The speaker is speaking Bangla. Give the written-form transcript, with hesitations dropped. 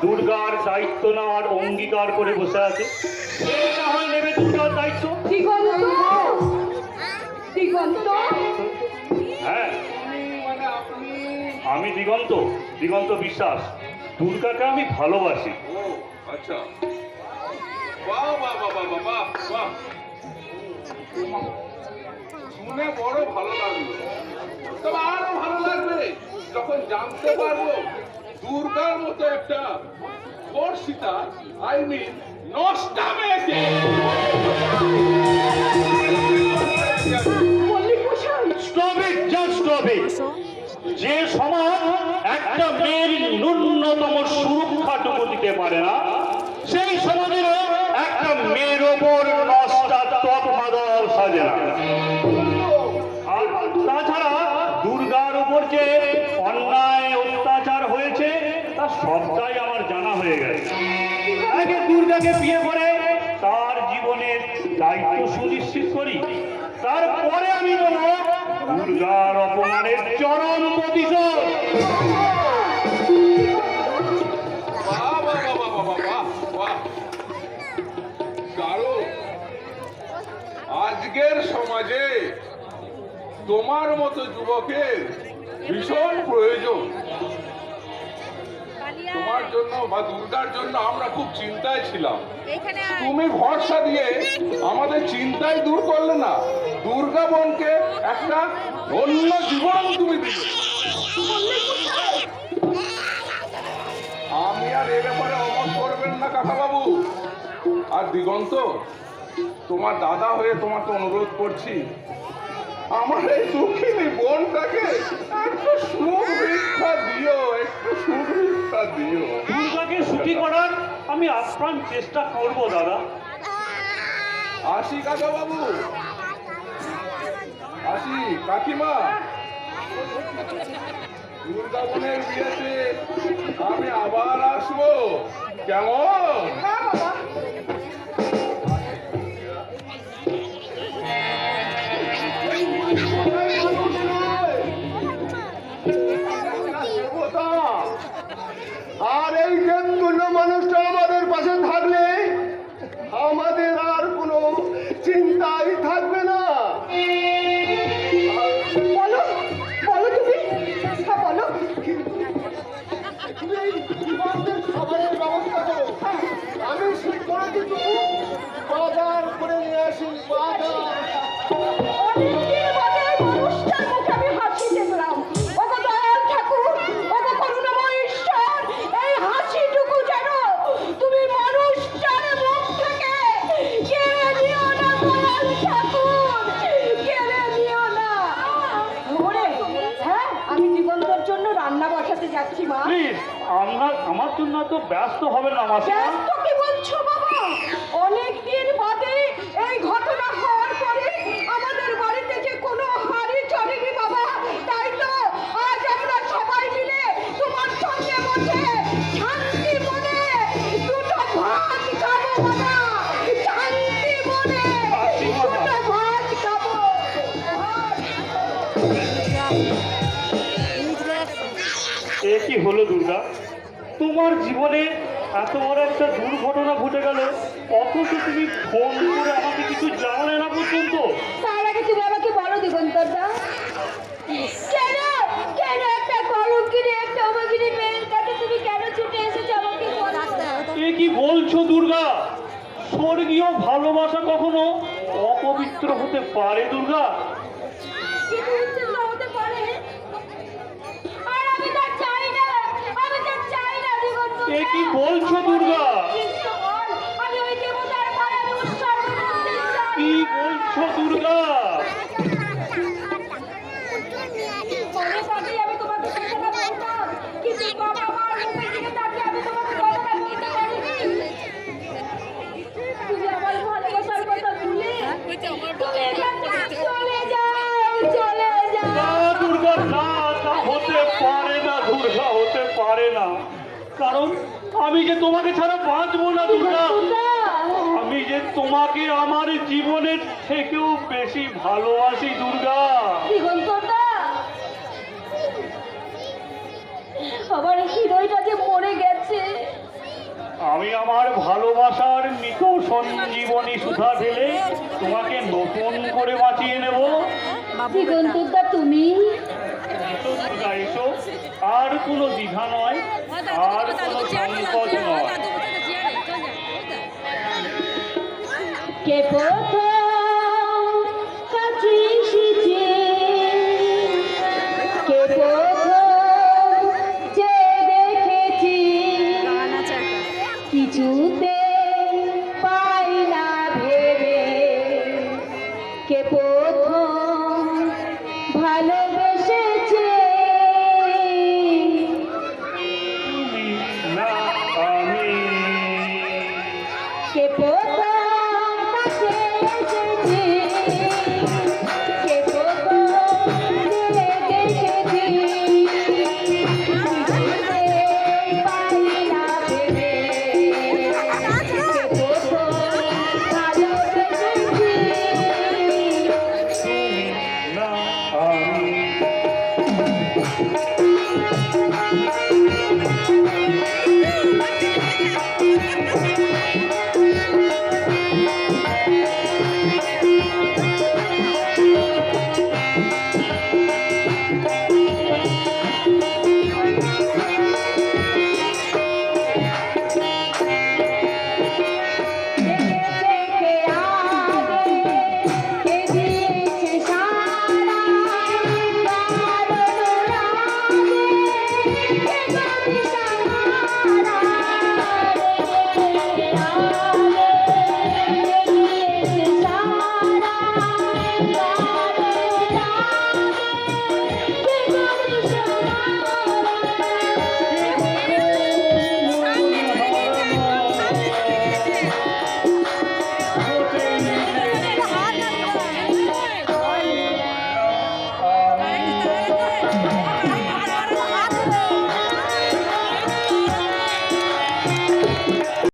দুর্গার দায়িত্ব নেওয়ার অঙ্গীকার করে বসে আছে। এটা হয় নেবে দুর্গার দায়িত্ব। হ্যাঁ, আমি দিগন্ত, দিগন্ত বিশ্বাস। দুর্গাকে আমি ভালোবাসি। ও আচ্ছা, বাহ বাহ বাহ বাহ বাহ বাহ, শুনে বড় ভালো লাগলো। তবে আরো ভালো লাগবে যখন জানতে পারবো দুর্গার মতো একটা বর্ষিতা, আই মিন নষ্টা মেয়েকে যে সমাজ একটা মেয়ের ন্যূনতম সুরক্ষাটুকু দিতে পারে না, সেই সমাজের একটা মেয়ের ওপর নষ্টা তকমা দেওয়াও সাজে না। আর তাছাড়া দুর্গার উপর যে অন্যায় অত্যাচার হয়েছে তা সবটাই আমার জানা হয়ে গেছে। আগে দুর্গাকে বিয়ে করে তার জীবনের দায়িত্ব সুনিশ্চিত করি, তারপরে আমি নেব দুর্গার অপমানের চরম প্রতিশোধ। বাহ বাহ বাহ বাহ বাহ বাহ বাহ। কারো আজকের সমাজে তোমার মতো যুবকের ভীষণ প্রয়োজন। তোমার জন্য বা দুর্গার জন্য আমরা খুব চিন্তায় ছিলাম। তুমি ভরসা দিয়ে আমাদের চিন্তাই দূর করলে না, দুর্গা বোনকে একটা অন্য জীবন তুমি দিলে। আমি আর এ ব্যাপারে অমত করবেন না কাকাবাবু। আর দিগন্ত, তোমার দাদা হয়ে তোমাকে অনুরোধ করছি, আমার এই দুঃখিনী বোনটাকে একটু সুখ ভিক্ষা দিও, একটু সুখ ভিক্ষা দিও। দুর্গাকে সুখী করার আমি আপ্রাণ চেষ্টা করব দাদা। আসি কাকাবাবু, আসি কাকিমা। দুর্গা বোনের বিয়েতে আমি আবার আসবো, কেমন? আর এই দেবতুল্য মানুষটা আমাদের পাশে থাকলে আমাদের আর কোনো চিন্তাই থাকবে না। বলো বলো তুমি, হ্যাঁ বলো। তুমি এই জীবনদের খাবারের ব্যবস্থা করো, আমি সেই করে কিন্তু বাজার করে নিয়ে আসি। বাজার অনেকদিন বাদে মানুষটার মুখে আমি হাসি দেখলাম। ওগো দয়াল ঠাকুর, ওগো করুণাময় ঈশ্বর, এই হাসিটুকু যেন তুমি মানুষটার মুখ থেকে কেড়ে নিও না দয়াল ঠাকুর, কেড়ে নিও না। ওরে, হ্যাঁ আমি জীবনটার জন্য রান্না বসাতে যাচ্ছি মা। প্লিজ, আমার জন্য তো ব্যস্ত হবে না মাসিমা। ব্যস্ত কি বলছো বাবা? অনেকদিন বাদে এই ঘটনা হওয়ার পরে আমাদের বাড়িতে যে কোনো হাড়ি চড়েনি বাবা, তাই তো আজ আমরা সবাই মিলে তোমার সঙ্গে বসে শান্তি মনে দুটো ভাত খাবো বাবা, শান্তি মনে দুটো ভাত খাবো। এ কি হলো দুর্গা? তোমার জীবনে এত বড় একটা দুর্ঘটনা ঘটে গেল, অথচ তুমি ফোন করে আমাকে কিছু জানালে না পর্যন্ত। তার আগে তুমি আমাকে বলো দিগন্তরদা, কেন কেন একটা কলঙ্কিনী একটা অভাগিনী মেয়ের কাছে তুমি কেন ছুটে এসেছো আমাকে বলো। এ কি বলছো দুর্গা? স্বর্গীয় ভালোবাসা কখনো অপবিত্র হতে পারে দুর্গা? কিন্তু উচ্ছিন্ন হতে পারে, আর আমি তা চাই না, আমি তা চাই না দিগন্তরদা। এ কি বলছো দুর্গা? আমি ওই দেবতার ঘরে আমি উৎসর্গ করতে চাই। কি বলছো দুর্গা? মনে থাকলে আমি তোমাকে কথাটা বলতাম, কিন্তু বাবা মার মুখের দিকে তাকিয়ে আমি তোমাকে কথাটা বলতে পারিনি। তুমি আমার ভালোবাসার কথা ভুলে তুমি এখান থেকে চলে যাও, চলে যাও। না দুর্গা, না, তা হতে পারে না দুর্গা, হতে পারে না। কারণ আমি যে তোমাকে ছাড়া বাঁচবো না দুর্গা। আমি যে তোমাকে আমার জীবনের থেকেও বেশি ভালোবাসি দুর্গা। দিগন্তরদা, আমার হৃদয়টা যে মরে গেছে, সঞ্জীবনী সুধা ঢেলে তোমাকে নতুন করে বাঁচিয়ে নেব। দিগন্তদা তুমি এসো দুর্গা, এসো। আর কোনো দ্বিধা নয়, আর কোনো